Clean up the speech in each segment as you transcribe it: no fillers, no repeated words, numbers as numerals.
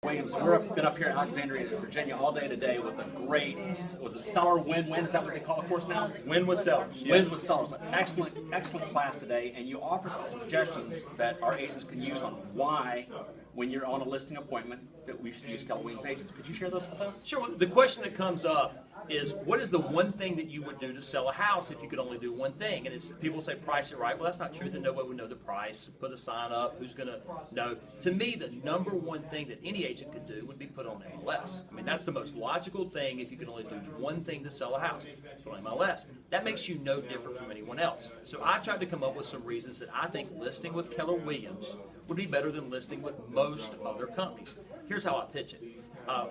Williams. Been up here in Alexandria, Virginia all day today with a great, was it Seller Win-Win? Is that what they call the course now? Win with sellers. Yes. Wins with Sellers. Excellent class today, and you offer suggestions that our agents can use on why, when you're on a listing appointment, that we should use Keller Williams agents. Could you share those with us? Sure. The question that comes up is, what is the one thing that you would do to sell a house if you could only do one thing? And it's, people say price it right. Well, that's not true. Then nobody would know the price. Put a sign up. Who's going to know? To me, the number one thing that any agent could do would be put on MLS. I mean, that's the most logical thing if you could only do one thing to sell a house. Put on MLS. That makes you no different from anyone else. So I tried to come up with some reasons that I think listing with Keller Williams would be better than listing with most other companies. Here's how I pitch it.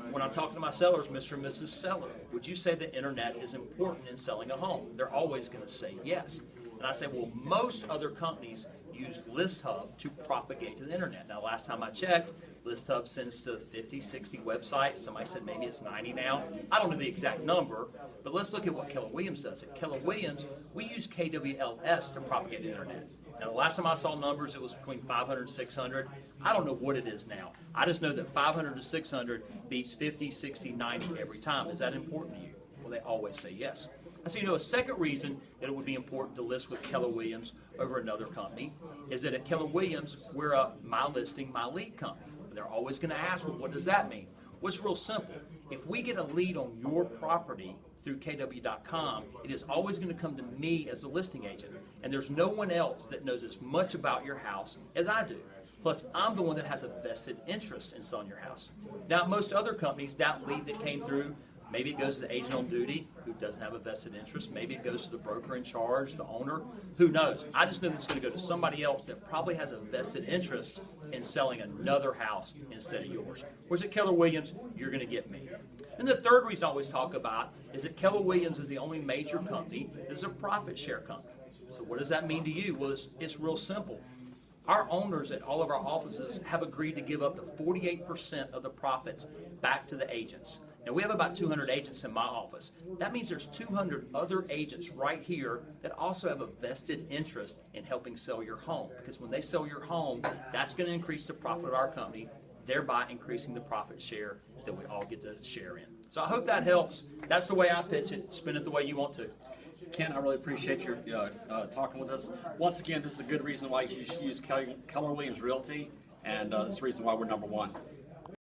When I'm talking to my sellers, Mr. and Mrs. Seller, would you say the internet is important in selling a home? They're always going to say yes. And I say, well, most other companies use ListHub to propagate to the internet. Now, last time I checked, ListHub sends to 50, 60 websites. Somebody said maybe it's 90 now. I don't know the exact number, but let's look at what Keller Williams does. At Keller Williams, we use KWLS to propagate the internet. Now, the last time I saw numbers, it was between 500 and 600. I don't know what it is now. I just know that 500 to 600 beats 50, 60, 90 every time. Is that important to you? Well, they always say yes. So, a second reason that it would be important to list with Keller Williams over another company is that at Keller Williams, we're a my listing, my lead company. They're always going to ask, well, what does that mean? Well, it's real simple. If we get a lead on your property through KW.com, it is always going to come to me as a listing agent. And there's no one else that knows as much about your house as I do. Plus, I'm the one that has a vested interest in selling your house. Now, most other companies, that lead that came through, maybe it goes to the agent on duty who doesn't have a vested interest. Maybe it goes to the broker in charge, the owner. Who knows? I just know that it's going to go to somebody else that probably has a vested interest in selling another house instead of yours. Whereas at Keller Williams, you're going to get me. And the third reason I always talk about is that Keller Williams is the only major company that is a profit share company. So what does that mean to you? Well, it's real simple. Our owners at all of our offices have agreed to give up to 48% of the profits back to the agents. Now, we have about 200 agents in my office. That means there's 200 other agents right here that also have a vested interest in helping sell your home. Because when they sell your home, that's going to increase the profit of our company, thereby increasing the profit share that we all get to share in. So I hope that helps. That's the way I pitch it. Spin it the way you want to. Ken, I really appreciate your talking with us. Once again, this is a good reason why you should use Keller Williams Realty, and this is the reason why we're #1.